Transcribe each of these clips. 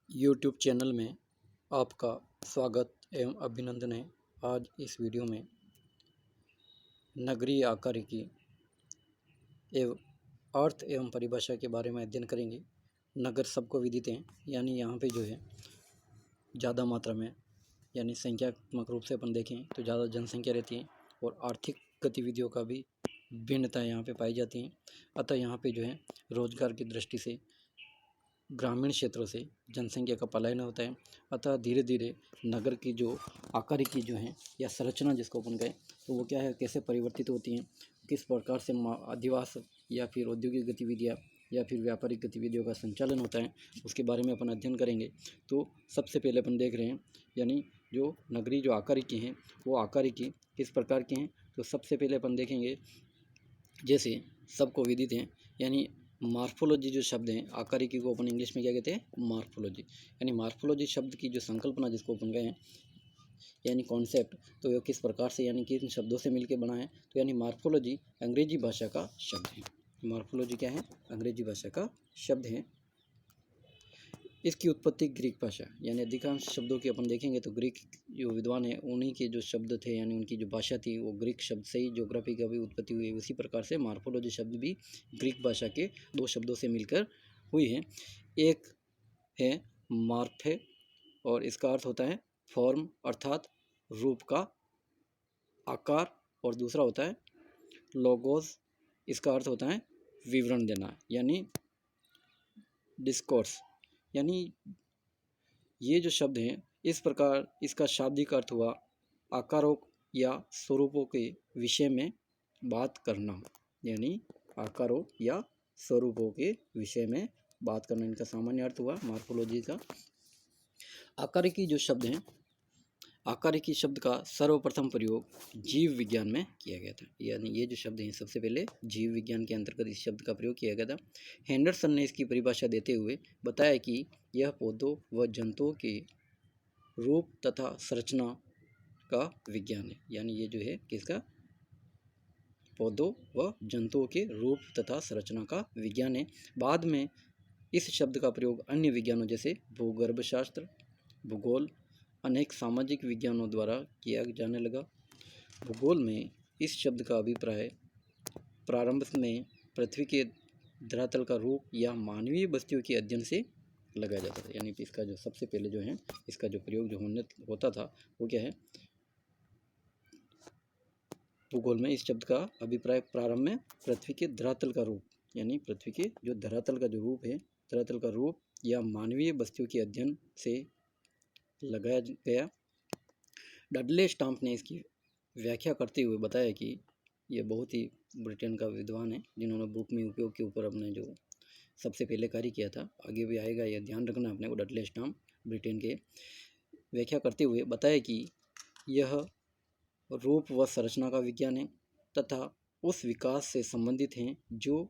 YouTube channel में आपका स्वागत एवं अभिनंदन है। आज इस वीडियो में नगरीय आकारिकी एवं अर्थ एवं परिभाषा के बारे में अध्ययन करेंगे। नगर सबको विदित हैं, यानी यहाँ पे जो है ज़्यादा मात्रा में, यानी संख्यात्मक रूप से अपन देखें तो ज़्यादा जनसंख्या रहती है और आर्थिक गतिविधियों का भी भिन्नता यहाँ पे पाई जाती हैं। अतः यहाँ पे जो है रोजगार की दृष्टि से ग्रामीण क्षेत्रों से जनसंख्या का पलायन होता है। अतः धीरे धीरे नगर की जो आकारिकी जो है या संरचना जिसको अपन कहें तो वो क्या है, कैसे परिवर्तित होती हैं, किस प्रकार से अधिवास या फिर औद्योगिक गतिविधियाँ या फिर व्यापारिक गतिविधियों का संचालन होता है, उसके बारे में अपन अध्ययन करेंगे। तो सबसे पहले अपन देख रहे हैं, यानी जो नगरीय जो आकारिकी हैं वो आकारिकी किस प्रकार की हैं। तो सबसे पहले अपन देखेंगे, जैसे सबको विदित हैं, यानी मार्फोलॉजी जो शब्द हैं, आकारिकी को अपन इंग्लिश में क्या कहते हैं, मार्फोलॉजी। यानी मार्फोलॉजी शब्द की जो संकल्पना जिसको अपन कहें, यानी कॉन्सेप्ट, तो ये किस प्रकार से, यानी किन शब्दों से मिलकर बना है। तो यानी मार्फोलॉजी अंग्रेजी भाषा का शब्द है। मार्फोलॉजी क्या है, अंग्रेजी भाषा का शब्द है। इसकी उत्पत्ति ग्रीक भाषा, यानी अधिकांश शब्दों की अपन देखेंगे तो ग्रीक जो विद्वान है उन्हीं के जो शब्द थे, यानी उनकी जो भाषा थी वो ग्रीक शब्द से ही ज्योग्राफी का भी उत्पत्ति हुई है। उसी प्रकार से मार्फोलॉजी शब्द भी ग्रीक भाषा के दो शब्दों से मिलकर हुई है। एक है मार्फे और इसका अर्थ होता है फॉर्म अर्थात रूप का, आकार, और दूसरा होता है लोगोस, इसका अर्थ होता है विवरण देना, यानी डिस्कोर्स। यानी ये जो शब्द हैं, इस प्रकार इसका शाब्दिक अर्थ हुआ आकारों या स्वरूपों के विषय में बात करना, यानी आकारों या स्वरूपों के विषय में बात करना, इनका सामान्य अर्थ हुआ मार्फोलॉजी का। आकारिकी जो शब्द हैं, आकारिकी शब्द का सर्वप्रथम प्रयोग जीव विज्ञान में किया गया था। यानी ये जो शब्द हैं सबसे पहले जीव विज्ञान के अंतर्गत इस शब्द का प्रयोग किया गया था। हेंडरसन ने इसकी परिभाषा देते हुए बताया कि यह पौधों व जंतुओं के रूप तथा संरचना का विज्ञान है। यानी ये जो है किसका, पौधों व जंतुओं के रूप तथा संरचना का विज्ञान है। बाद में इस शब्द का प्रयोग अन्य विज्ञानों जैसे भूगर्भशास्त्र, भूगोल, अनेक सामाजिक विज्ञानों द्वारा किया जाने लगा। भूगोल में इस शब्द का अभिप्राय प्रारंभ में पृथ्वी के धरातल का रूप या मानवीय बस्तियों के अध्ययन से लगाया जाता था। यानी कि इसका जो सबसे पहले जो है इसका जो प्रयोग जो होता था वो क्या है, भूगोल में इस शब्द का अभिप्राय प्रारंभ में पृथ्वी के धरातल का रूप, यानी पृथ्वी के जो धरातल का जो रूप है, धरातल का रूप या मानवीय बस्तियों के अध्ययन से लगाया गया। डडले स्टाम्प ने इसकी व्याख्या करते हुए बताया कि ये बहुत ही ब्रिटेन का विद्वान है जिन्होंने बुक में उपयोग के ऊपर अपने जो सबसे पहले कार्य किया था, आगे भी आएगा, यह ध्यान रखना अपने को। डडले स्टाम्प ब्रिटेन के व्याख्या करते हुए बताया कि यह रूप व संरचना का विज्ञान है तथा उस विकास से संबंधित हैं जो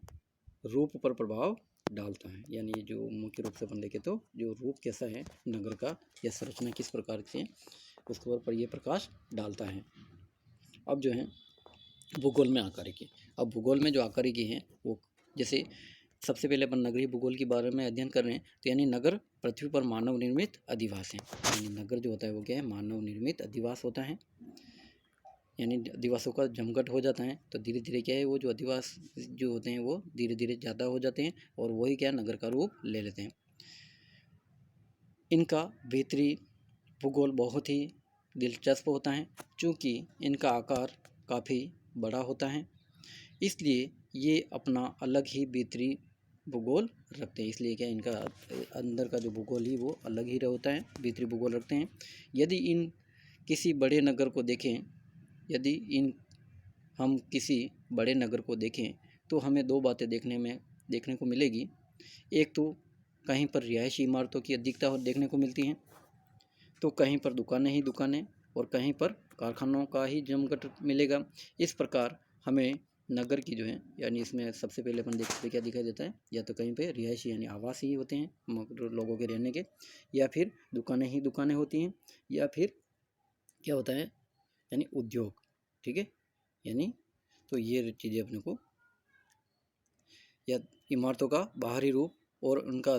रूप पर प्रभाव डालता है। यानी जो मुख्य रूप से अपन देखें तो जो रूप कैसा है नगर का या संरचना किस प्रकार से उसके ऊपर ये प्रकाश डालता है। अब जो है भूगोल में आकारिकी। अब भूगोल में जो आकारिकी है वो, जैसे सबसे पहले अपन नगरीय भूगोल के बारे में अध्ययन कर रहे हैं, तो यानी नगर पृथ्वी पर मानव निर्मित अधिवास है। यानी नगर जो होता है वो क्या है, मानव निर्मित अधिवास होता है। यानी अधिवासों का जमघट हो जाता है, तो धीरे धीरे क्या है वो जो अधिवास जो होते हैं वो धीरे धीरे ज़्यादा हो जाते हैं और वही क्या नगर का रूप ले लेते हैं। इनका भीतरी भूगोल बहुत ही दिलचस्प होता है, चूँकि इनका आकार काफ़ी बड़ा होता है, इसलिए ये अपना अलग ही भीतरी भूगोल रखते हैं। इसलिए क्या इनका अंदर का जो भूगोल ही वो अलग ही होता है, भीतरी भूगोल रखते हैं। यदि इन किसी बड़े नगर को देखें, यदि हम किसी बड़े नगर को देखें तो हमें दो बातें देखने को मिलेगी। एक तो कहीं पर रिहायशी इमारतों की अधिकता देखने को मिलती है, तो कहीं पर दुकानें ही दुकानें और कहीं पर कारखानों का ही जमघट मिलेगा। इस प्रकार हमें नगर की जो है, यानी इसमें सबसे पहले अपन देखते क्या दिखाई देता है, या तो कहीं पे रिहायशी यानी आवास ही होते हैं लोगों के रहने के, या फिर दुकानें ही दुकानें होती हैं, या फिर क्या होता है यानी उद्योग। ठीक है, यानी तो ये चीज़ें अपने को, या इमारतों का बाहरी रूप और उनका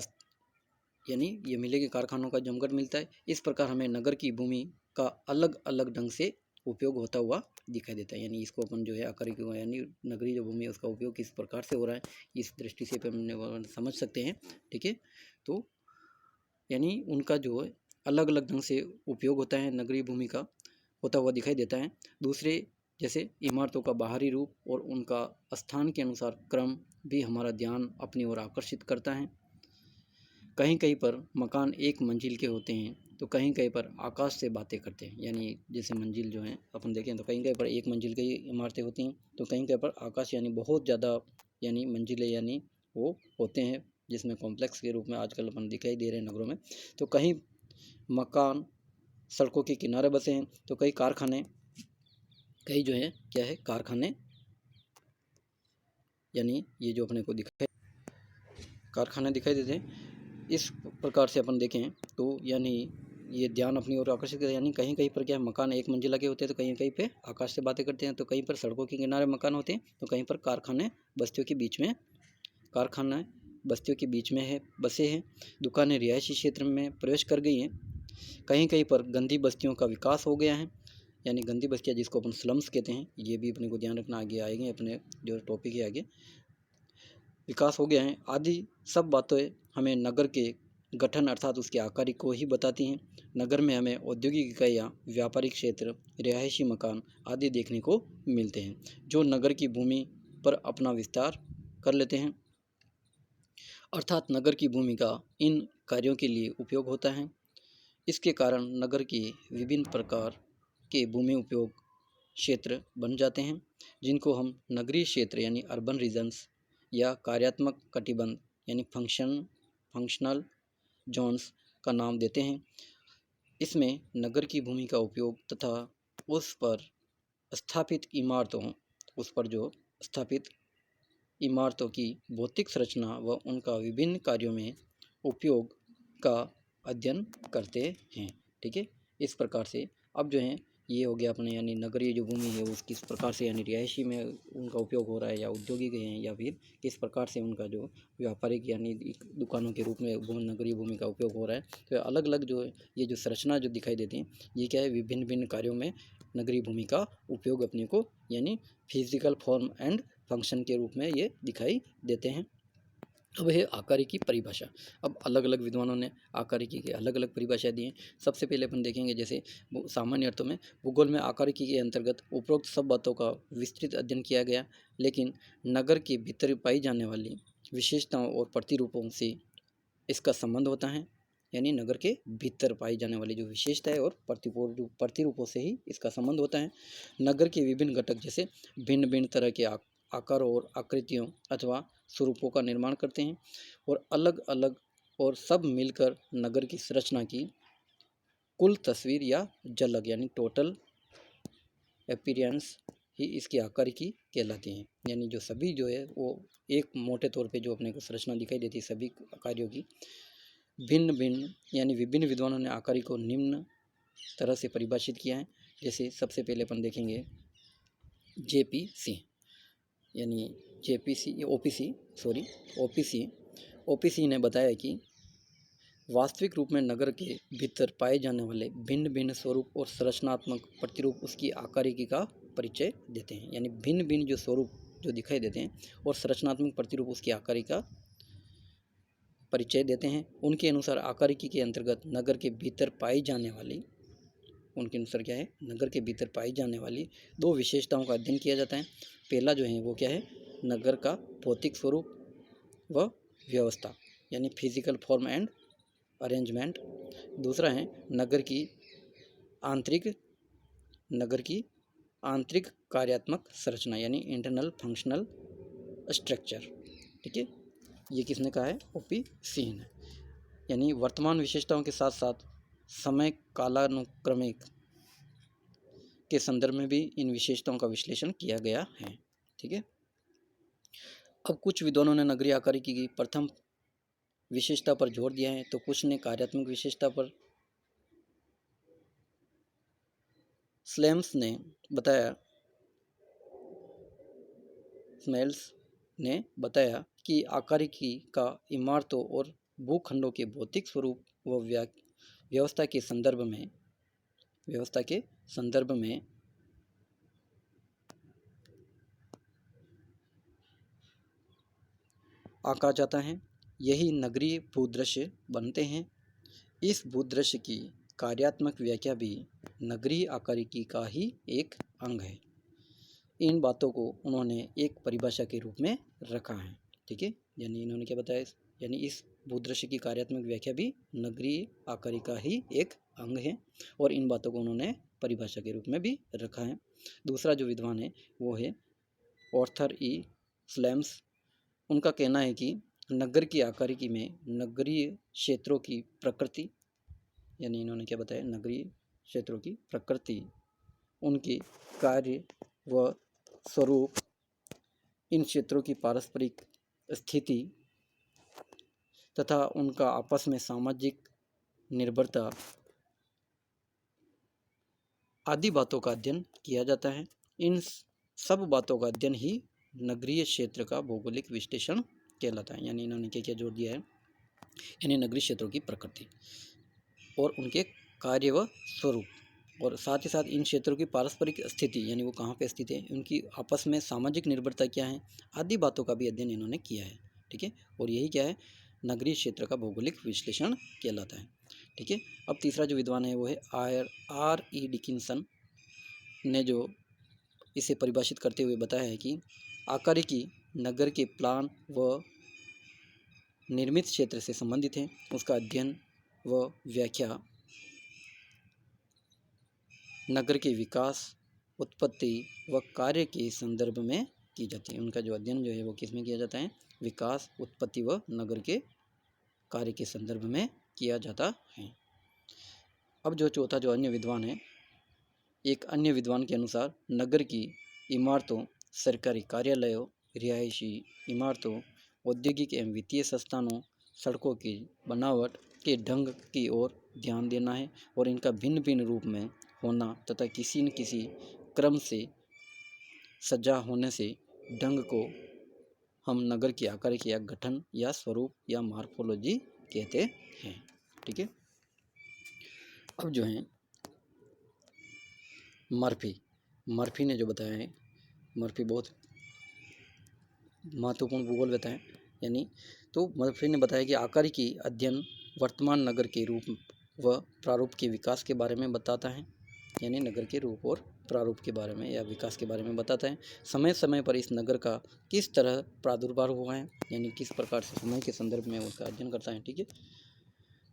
यानी ये मिलेगी कारखानों का जमघट मिलता है। इस प्रकार हमें नगर की भूमि का अलग अलग ढंग से उपयोग होता हुआ दिखाई देता है। यानी इसको अपन जो है आकार की यानी नगरीय जो भूमि है उसका उपयोग किस प्रकार से हो रहा है इस दृष्टि से अपन समझ सकते हैं। ठीक है, तो यानी उनका जो है अलग अलग ढंग से उपयोग होता है, नगरीय भूमि का होता हुआ दिखाई देता है। दूसरे जैसे इमारतों का बाहरी रूप और उनका स्थान के अनुसार क्रम भी हमारा ध्यान अपनी ओर आकर्षित करता है। कहीं कहीं पर मकान एक मंजिल के होते हैं तो कहीं कहीं पर आकाश से बातें करते हैं। यानी जैसे मंजिल जो है अपन देखें तो कहीं कहीं पर एक मंजिल की इमारतें होती हैं तो कहीं कहीं पर आकाश यानी बहुत ज़्यादा यानी मंजिलें यानी वो होते हैं, जिसमें कॉम्प्लेक्स के रूप में आजकल अपन दिखाई दे रहे हैं नगरों में। तो कहीं मकान सड़कों के किनारे बसे हैं तो कई कारखाने, कई जो है क्या है कारखाने, यानी ये जो अपने को दिखाई कारखाने दिखाई देते हैं। इस प्रकार से अपन देखें तो यानी ये ध्यान अपनी ओर आकर्षित करते हैं। यानी कहीं कहीं पर क्या मकान एक मंजिला के होते हैं तो कहीं कहीं पे आकाश से बातें करते हैं, तो कहीं पर सड़कों के किनारे मकान होते हैं तो कहीं पर कारखाने बस्तियों के बीच में कारखाना बस्तियों के बीच में है बसे हैं। दुकानें रिहायशी क्षेत्र में प्रवेश कर गई हैं। कहीं कहीं पर गंदी बस्तियों का विकास हो गया है। यानी गंदी बस्तियाँ जिसको अपन स्लम्स कहते हैं, ये भी अपने को ध्यान रखना, आगे आएंगे अपने जो टॉपिक है आगे विकास हो गया है। आदि सब बातें हमें नगर के गठन अर्थात उसके आकार को ही बताती हैं। नगर में हमें औद्योगिक इकाइयाँ, व्यापारिक क्षेत्र, रिहायशी मकान आदि देखने को मिलते हैं जो नगर की भूमि पर अपना विस्तार कर लेते हैं। अर्थात नगर की भूमि का इन कार्यों के लिए उपयोग होता है। इसके कारण नगर के विभिन्न प्रकार के भूमि उपयोग क्षेत्र बन जाते हैं जिनको हम नगरीय क्षेत्र यानी अर्बन रीजन्स या कार्यात्मक कटिबंध यानी फंक्शनल जोन्स का नाम देते हैं। इसमें नगर की भूमि का उपयोग तथा उस पर स्थापित इमारतों उस पर जो स्थापित इमारतों की भौतिक संरचना व उनका विभिन्न कार्यों में उपयोग का अध्ययन करते हैं। ठीक है, इस प्रकार से अब जो है ये हो गया अपने यानी नगरीय जो भूमि है उस किस प्रकार से यानी रिहायशी में उनका उपयोग हो रहा है या औद्योगिक हैं या फिर किस प्रकार से उनका जो व्यापारिक यानी दुकानों के रूप में नगरीय भूमि का उपयोग हो रहा है। तो अलग अलग जो ये जो संरचना जो दिखाई देती है ये क्या है, विभिन्न भिन्न कार्यों में नगरीय भूमि का उपयोग अपने को यानी फिजिकल फॉर्म एंड फंक्शन के रूप में ये दिखाई देते हैं। अब है आकारिकी की परिभाषा। अब अलग अलग विद्वानों ने आकारिकी की अलग अलग परिभाषा दी हैं। सबसे पहले अपन देखेंगे जैसे सामान्य अर्थों में भूगोल में आकारिकी के अंतर्गत उपरोक्त सब बातों का विस्तृत अध्ययन किया गया, लेकिन नगर के भीतर पाई जाने वाली विशेषताओं और प्रतिरूपों से इसका संबंध होता है। यानी नगर के भीतर पाई जाने वाली जो विशेषता है और प्रतिरूपों से ही इसका संबंध होता है। नगर के विभिन्न घटक जैसे भिन्न भिन्न तरह के आकार और आकृतियों अथवा स्वरूपों का निर्माण करते हैं और अलग अलग और सब मिलकर नगर की संरचना की कुल तस्वीर या झलक यानी टोटल अपीयरेंस ही इसकी आकारिकी कहलाती है। यानी जो सभी जो है वो एक मोटे तौर पे जो अपने को संरचना दिखाई देती है सभी कार्यों की भिन्न भिन्न यानी विभिन्न विद्वानों ने आकारिकी को निम्न तरह से परिभाषित किया है। जैसे सबसे पहले अपन देखेंगे जेपीसी यानी ओपीसी ने बताया कि वास्तविक रूप में नगर के भीतर पाए जाने वाले भिन्न भिन्न स्वरूप और संरचनात्मक प्रतिरूप उसकी आकारिकी का परिचय देते हैं। यानी भिन्न भिन्न जो स्वरूप जो दिखाई देते हैं और संरचनात्मक प्रतिरूप उसकी आकारिकी का परिचय देते हैं। उनके अनुसार आकारिकी के अंतर्गत नगर के भीतर पाई जाने वाली उनके अनुसार क्या है, नगर के भीतर पाई जाने वाली दो विशेषताओं का अध्ययन किया जाता है। पहला जो है वो क्या है, नगर का भौतिक स्वरूप व व्यवस्था यानी फिजिकल फॉर्म एंड अरेंजमेंट। दूसरा है नगर की आंतरिक कार्यात्मक संरचना यानी इंटरनल फंक्शनल स्ट्रक्चर। ठीक है, ये किसने कहा है, ओपीसी ने। यानी वर्तमान विशेषताओं के साथ साथ समय कालानुक्रमिक के संदर्भ में भी इन विशेषताओं का विश्लेषण किया गया है। ठीक है, अब कुछ विद्वानों ने नगरीय आकारिकी की प्रथम विशेषता पर जोर दिया है तो कुछ ने कार्यात्मक विशेषता पर। स्मेल्स ने बताया कि आकारिकी का इमारतों और भूखंडों के भौतिक स्वरूप व व्यवस्था के संदर्भ में आंका जाता है। यही नगरीय भूदृश्य बनते हैं। इस भूदृश्य की कार्यात्मक व्याख्या भी नगरीय आकारिकी का ही एक अंग है। इन बातों को उन्होंने एक परिभाषा के रूप में रखा है। ठीक है, यानी इन्होंने क्या बताया, यानी इस भूदृश्य की कार्यात्मक व्याख्या भी नगरीय आकारिका ही एक अंग है, और इन बातों को उन्होंने परिभाषा के रूप में भी रखा है। दूसरा जो विद्वान है वो है ऑर्थर ई स्लैम्स। उनका कहना है कि नगर की आकारिकी में नगरीय क्षेत्रों की प्रकृति, यानी इन्होंने क्या बताया, नगरीय क्षेत्रों की प्रकृति, उनके कार्य व स्वरूप, इन क्षेत्रों की पारस्परिक स्थिति तथा उनका आपस में सामाजिक निर्भरता आदि बातों का अध्ययन किया जाता है। इन सब बातों का अध्ययन ही नगरीय क्षेत्र का भौगोलिक विश्लेषण कहलाता है। यानी इन्होंने क्या क्या जोड़ दिया है, यानी नगरीय क्षेत्रों की प्रकृति और उनके कार्य व स्वरूप, और साथ ही साथ इन क्षेत्रों की पारस्परिक स्थिति, यानी वो कहाँ पे स्थित है, उनकी आपस में सामाजिक निर्भरता क्या है, आदि बातों का भी अध्ययन इन्होंने किया है। ठीक है, और यही क्या है, नगरीय क्षेत्र का भौगोलिक विश्लेषण कहलाता है। ठीक है, अब तीसरा जो विद्वान है वो है आर ई डिकिंसन ने जो इसे परिभाषित करते हुए बताया है कि आकारिकी नगर के प्लान व निर्मित क्षेत्र से संबंधित है। उसका अध्ययन व व्याख्या नगर के विकास, उत्पत्ति व कार्य के संदर्भ में की जाती है। उनका जो अध्ययन जो है वो किस में किया जाता है, विकास, उत्पत्ति व नगर के कार्य के संदर्भ में किया जाता है। अब जो चौथा जो अन्य विद्वान है, एक अन्य विद्वान के अनुसार नगर की इमारतों, सरकारी कार्यालयों, रिहायशी इमारतों, औद्योगिक एवं वित्तीय संस्थानों, सड़कों की बनावट के ढंग की ओर ध्यान देना है, और इनका भिन्न भिन्न रूप में होना तथा किसी न किसी क्रम से सजा होने से ढंग को हम नगर की आकारिकी या गठन या स्वरूप या मार्फोलॉजी कहते हैं। ठीक है, अब जो है मर्फी ने जो बताया है, मर्फी बहुत महत्वपूर्ण भूगोल बताएं, यानी तो मर्फी ने बताया कि आकारिकी अध्ययन वर्तमान नगर के रूप व प्रारूप के विकास के बारे में बताता है। यानी नगर के रूप और प्रारूप के बारे में या विकास के बारे में बताता है। समय समय पर इस नगर का किस तरह प्रादुर्भाव हुआ है, यानी किस प्रकार से समय के संदर्भ में उसका अध्ययन करता है। ठीक है,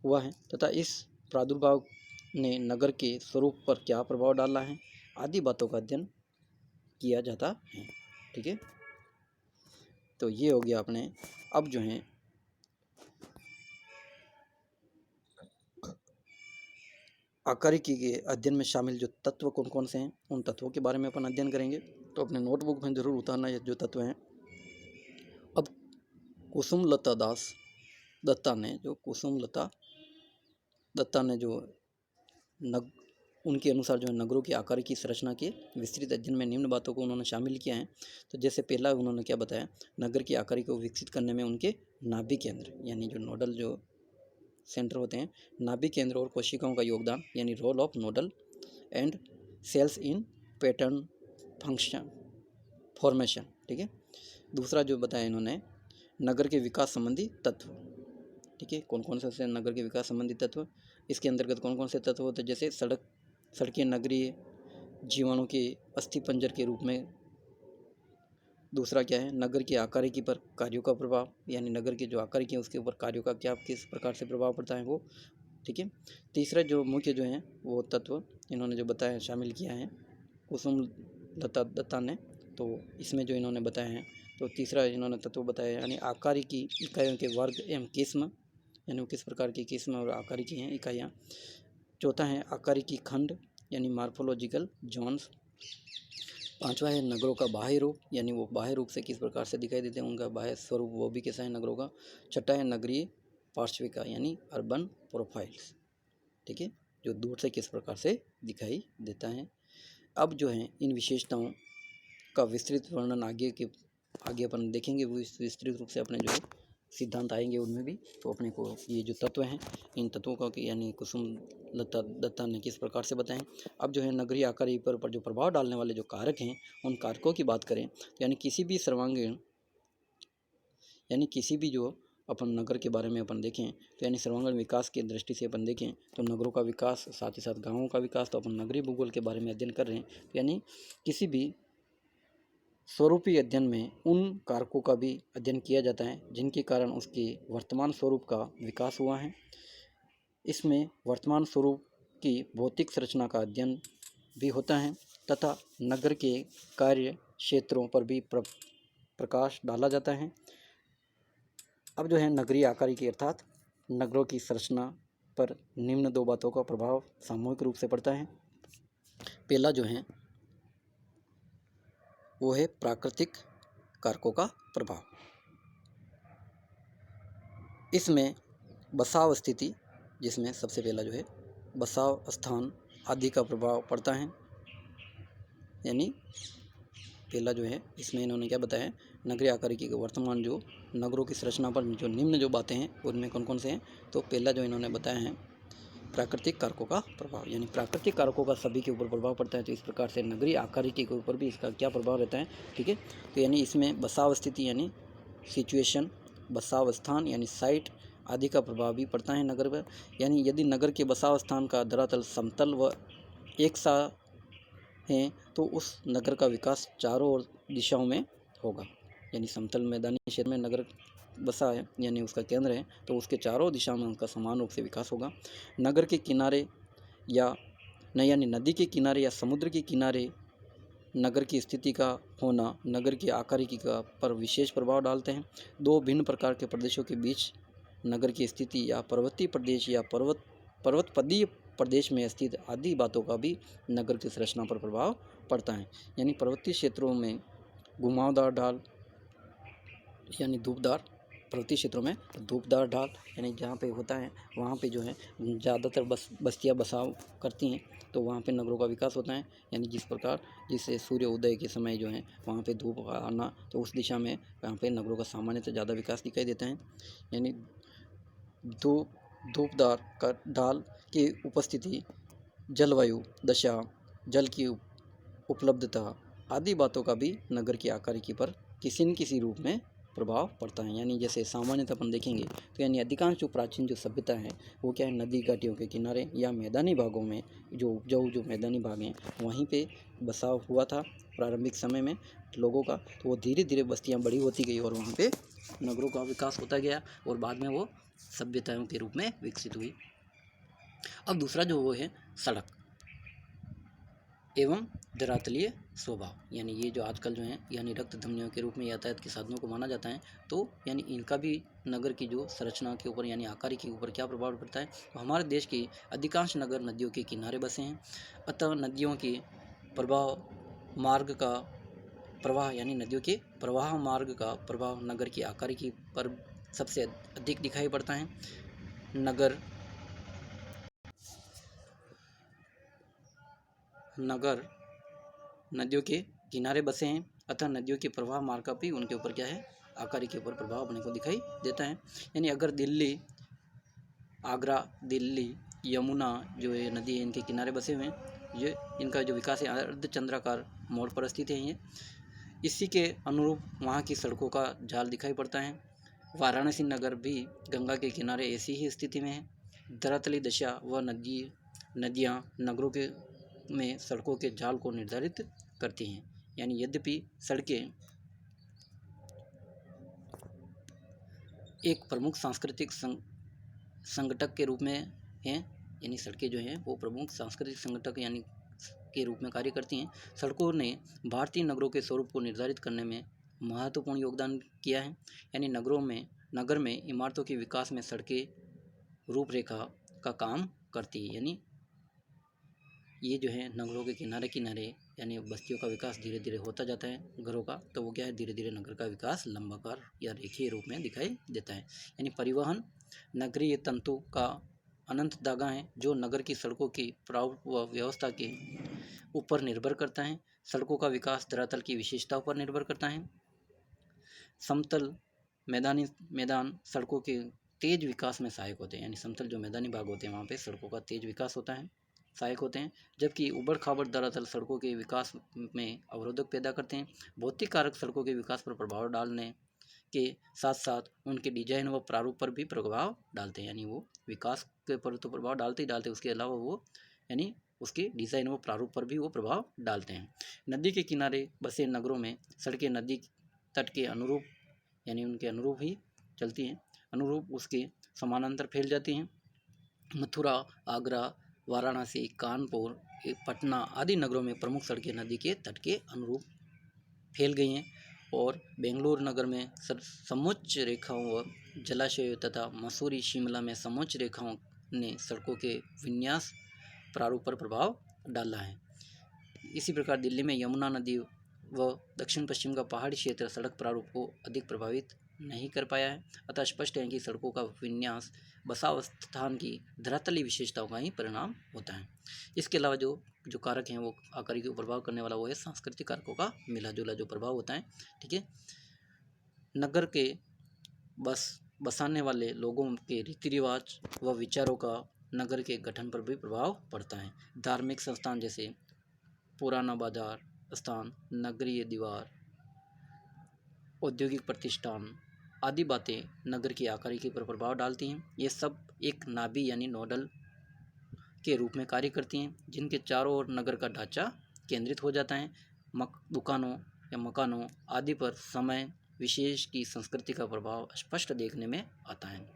हुआ है, तथा इस प्रादुर्भाव ने नगर के स्वरूप पर क्या प्रभाव डाला है, आदि बातों का अध्ययन किया जाता है। ठीक है, तो ये हो गया अपने। अब जो है आकारिकी के अध्ययन में शामिल जो तत्व कौन कौन से हैं, उन तत्वों के बारे में अपन अध्ययन करेंगे। तो अपने नोटबुक में जरूर उतारना ये जो तत्व हैं। अब कुसुमलता दत्ता ने जो उनके अनुसार जो नगरों की आकारिकी संरचना के विस्तृत अध्ययन में निम्न बातों को उन्होंने शामिल किया है। तो जैसे पहला उन्होंने क्या बताया, नगर की आकारिकी को विकसित करने में उनके नाभि केंद्र, यानी जो नोडल जो सेंटर होते हैं, नाभि केंद्र और कोशिकाओं का योगदान, यानी role of nodal and cells in pattern function formation. ठीक है, दूसरा जो बताया इन्होंने, नगर के विकास संबंधी तत्व। ठीक है, कौन कौन से नगर के विकास संबंधी तत्व, इसके अंतर्गत कौन कौन से तत्व होते हैं, जैसे सड़कें नगरीय जीवाणु के अस्थिपंजर के रूप में। दूसरा क्या है, नगर की आकारिकी पर कार्यों का प्रभाव, यानी नगर की जो आकारिकी है उसके ऊपर कार्यों का क्या किस प्रकार से प्रभाव पड़ता है वो। ठीक है, तीसरा जो मुख्य जो है वो तत्व इन्होंने जो बताया शामिल किया है कुसुमलता दत्ता ने, तो इसमें जो इन्होंने बताया है, तो तीसरा इन्होंने तत्व बताया, यानी आकारिकी इकाइयों के वर्ग एवं किस्म, यानी किस प्रकार की किस्म और आकारिकी हैं इकाइयाँ। चौथा है आकारिकी खंड, यानी मार्फोलॉजिकल जोन्स। पांचवा है नगरों का बाह्य रूप, यानी वो बाह्य रूप से किस प्रकार से दिखाई देते हैं, उनका बाह्य स्वरूप वो भी कैसा है नगरों का। छठा है नगरीय पार्श्विका, यानी अर्बन प्रोफाइल्स। ठीक है, जो दूर से किस प्रकार से दिखाई देता है। अब जो है इन विशेषताओं का विस्तृत वर्णन आगे अपन देखेंगे, वो विस्तृत रूप से अपने जो सिद्धांत आएंगे उनमें भी, तो अपने को ये जो तत्व हैं इन तत्वों का यानी कुसुम लता दत्ता ने किस प्रकार से बताएं। अब जो है नगरीय आकार पर जो प्रभाव डालने वाले जो कारक हैं उन कारकों की बात करें, यानी किसी भी सर्वांगीण यानी किसी भी जो अपन नगर के बारे में अपन देखें तो यानी सर्वांगीण विकास की दृष्टि से अपन देखें तो नगरों का विकास साथ ही साथ गाँवों का विकास, तो अपन नगरीय भूगोल के बारे में अध्ययन कर रहे हैं। तो यानी किसी भी स्वरूपी अध्ययन में उन कारकों का भी अध्ययन किया जाता है जिनके कारण उसके वर्तमान स्वरूप का विकास हुआ है। इसमें वर्तमान स्वरूप की भौतिक संरचना का अध्ययन भी होता है तथा नगर के कार्य क्षेत्रों पर भी प्रकाश डाला जाता है। अब जो है नगरीय आकारिकी अर्थात नगरों की संरचना पर निम्न दो बातों का प्रभाव सामूहिक रूप से पड़ता है। पहला जो है वो है प्राकृतिक कारकों का प्रभाव। इसमें बसाव स्थिति, जिसमें सबसे पहला जो है बसाव स्थान आदि का प्रभाव पड़ता है। यानी पहला जो है इसमें इन्होंने क्या बताया, नगरीय आकारिकी के वर्तमान जो नगरों की संरचना पर जो निम्न जो बातें हैं उनमें कौन कौन से हैं, तो पहला जो इन्होंने बताया है प्राकृतिक कारकों का प्रभाव, यानी प्राकृतिक कारकों का सभी के ऊपर प्रभाव पड़ता है। तो इस प्रकार से नगरीय आकारिकी के ऊपर भी इसका क्या प्रभाव रहता है, ठीक है। तो यानी इसमें बसाव स्थिति यानी सिचुएशन, बसाव स्थान यानी साइट आदि का प्रभाव भी पड़ता है नगर पर। यानी यदि नगर के बसाव स्थान का धरातल समतल व एक सा है तो उस नगर का विकास चारों ओर दिशाओं में होगा। यानी समतल मैदानी क्षेत्र में नगर बसा है यानी उसका केंद्र है तो उसके चारों दिशाओं में उसका समान रूप से विकास होगा। नगर के किनारे या यानी नदी के किनारे या समुद्र के किनारे नगर की स्थिति का होना नगर की आकारिकी का पर विशेष प्रभाव डालते हैं। दो भिन्न प्रकार के प्रदेशों के बीच नगर की स्थिति या पर्वतीय प्रदेश या पर्वतपदीय प्रदेश में स्थित आदि बातों का भी नगर की संरचना पर प्रभाव पड़ता है। यानी पर्वतीय क्षेत्रों में घुमावदार ढाल यानी धूपदार, पर्वतीय क्षेत्रों में धूपदार ढाल यानी जहाँ पे होता है वहाँ पे जो है ज़्यादातर बस्तियाँ बसाव करती हैं, तो वहाँ पे नगरों का विकास होता है। यानी जिस प्रकार जिससे सूर्य उदय के समय जो है वहाँ पे धूप आना, तो उस दिशा में वहाँ पे नगरों का सामान्यतः ज़्यादा विकास दिखाई देता है। यानी धूपदार का ढाल की उपस्थिति, जलवायु दशा, जल की उपलब्धता आदि बातों का भी नगर की आकारिकी पर किसी न किसी रूप में प्रभाव पड़ता है। यानी जैसे सामान्यतः अपन देखेंगे तो यानी अधिकांश जो प्राचीन जो सभ्यता है वो क्या है, नदी घाटियों के किनारे या मैदानी भागों में जो उपजाऊ जो मैदानी भाग हैं वहीं पे बसाव हुआ था प्रारंभिक समय में लोगों का। तो वो धीरे धीरे बस्तियाँ बड़ी होती गई और वहाँ पे नगरों का विकास होता गया और बाद में वो सभ्यताओं के रूप में विकसित हुई। अब दूसरा जो वो है सड़क एवं धरातलीय स्वभाव, यानी ये जो आजकल जो है यानी रक्त धमनियों के रूप में यातायात के साधनों को माना जाता है, तो यानी इनका भी नगर की जो संरचना के ऊपर यानी आकारी के ऊपर क्या प्रभाव पड़ता है। तो हमारे देश के अधिकांश नगर नदियों के किनारे बसे हैं, अतः नदियों के प्रवाह मार्ग का प्रवाह यानी नदियों के प्रवाह मार्ग का प्रभाव नगर की आकारिकी पर सबसे अधिक दिखाई पड़ता है। नगर नदियों के किनारे बसे हैं अतः नदियों के प्रवाह मार्ग का भी उनके ऊपर क्या है, आकारी के ऊपर प्रभाव अपने को दिखाई देता है। यानी अगर दिल्ली, आगरा, दिल्ली, यमुना जो है नदी है इनके किनारे बसे हुए हैं, ये इनका जो विकास है अर्धचंद्राकार मोड़ पर स्थित है। ये इसी के अनुरूप वहाँ की सड़कों का जाल दिखाई पड़ता है। वाराणसी नगर भी गंगा के किनारे ऐसी ही स्थिति में है। धरातली दशा व नदियाँ नगरों के में सड़कों के जाल को निर्धारित करती हैं। यानी यद्यपि सड़कें एक प्रमुख सांस्कृतिक संगठक के रूप में हैं, यानी सड़कें जो हैं वो प्रमुख सांस्कृतिक संगठक यानी के रूप में कार्य करती हैं। सड़कों ने भारतीय नगरों के स्वरूप को निर्धारित करने में महत्वपूर्ण योगदान किया है। यानी नगर में इमारतों के विकास में सड़कें रूपरेखा का काम करती है। यानी ये जो है नगरों के किनारे यानी बस्तियों का विकास धीरे धीरे होता जाता है घरों का, तो वो क्या है धीरे धीरे नगर का विकास लंबाकार या रेखीय रूप में दिखाई देता है। यानी परिवहन नगरीय तंतु का अनंत धागा है जो नगर की सड़कों की प्रारूप व व्यवस्था के ऊपर निर्भर करता है। सड़कों का विकास धरातल की विशेषताओं पर निर्भर करता है। समतल मैदान सड़कों के तेज विकास में सहायक होते हैं, यानी समतल जो मैदानी भाग होते हैं वहाँ पे सड़कों का तेज विकास होता है, सहायक होते हैं। जबकि उबड़ खाबड़ धरातल सड़कों के विकास में अवरोधक पैदा करते हैं। भौतिक कारक सड़कों के विकास पर प्रभाव डालने के साथ साथ उनके डिजाइन व प्रारूप पर भी प्रभाव डालते हैं, यानी वो विकास के पर तो प्रभाव डालते ही डालते, उसके अलावा वो यानी उसके डिज़ाइन व प्रारूप पर भी वो प्रभाव डालते हैं। नदी के किनारे बसे नगरों में सड़कें नदी तट के अनुरूप यानी उनके अनुरूप ही चलती हैं, अनुरूप उसके समानांतर फैल जाती हैं। मथुरा, आगरा, वाराणसी, कानपुर, पटना आदि नगरों में प्रमुख सड़कें नदी के तट के अनुरूप फैल गई हैं और बेंगलुरु नगर में समोच्च रेखाओं व जलाशयों तथा मसूरी, शिमला में समोच्च रेखाओं ने सड़कों के विन्यास प्रारूप पर प्रभाव डाला है। इसी प्रकार दिल्ली में यमुना नदी व दक्षिण पश्चिम का पहाड़ी क्षेत्र सड़क प्रारूप को अधिक प्रभावित नहीं कर पाया है। अतः स्पष्ट है कि सड़कों का विन्यास बसाव स्थान की धरातलीय विशेषताओं का ही परिणाम होता है। इसके अलावा जो कारक हैं वो आकार को प्रभाव करने वाला वो है सांस्कृतिक कारकों का मिला जुला जो प्रभाव होता है। ठीक है, नगर के बसाने वाले लोगों के रीति रिवाज व विचारों का नगर के गठन पर भी प्रभाव पड़ता है। धार्मिक संस्थान जैसे पुराना बाजार स्थान, नगरीय दीवार, औद्योगिक प्रतिष्ठान आदि बातें नगर की आकारिकी पर प्रभाव डालती हैं। ये सब एक नाभि यानी नोडल के रूप में कार्य करती हैं, जिनके चारों ओर नगर का ढांचा केंद्रित हो जाता है। दुकानों या मकानों आदि पर समय विशेष की संस्कृति का प्रभाव स्पष्ट देखने में आता है।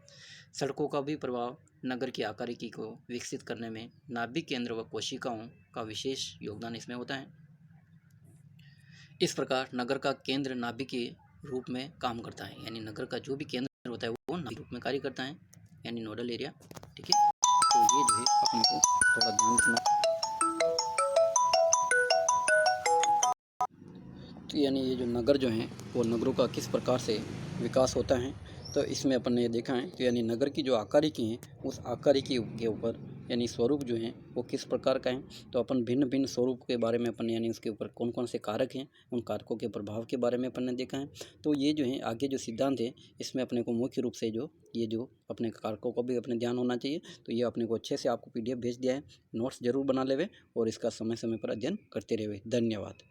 सड़कों का भी प्रभाव नगर की आकारिकी को विकसित करने में नाभिक केंद्र व कोशिकाओं का विशेष योगदान इसमें होता है। इस प्रकार नगर का केंद्र नाभिक के रूप में काम करता है, यानी नगर का जो भी केंद्र होता है वो नाभिक रूप में कार्य करता है, यानी नोडल एरिया। ठीक है, तो ये जो है अपने को थोड़ा ध्यान रखना। तो यानी ये जो नगर जो हैं वो नगरों का किस प्रकार से विकास होता है, तो इसमें अपन ने ये देखा है कि यानी नगर की जो आकारिकी है उस आकारिकी के ऊपर यानी स्वरूप जो हैं वो किस प्रकार का है। तो अपन भिन्न भिन्न स्वरूप के बारे में अपन यानी उसके ऊपर कौन कौन से कारक हैं उन कारकों के प्रभाव के बारे में अपन ने देखा है। तो ये जो है आगे जो सिद्धांत है इसमें अपने को मुख्य रूप से जो अपने कारकों को भी अपने ध्यान होना चाहिए। तो ये अपने को अच्छे से आपको PDF भेज दिया है, नोट्स जरूर बना लेवे और इसका समय समय पर अध्ययन करते रहे। धन्यवाद।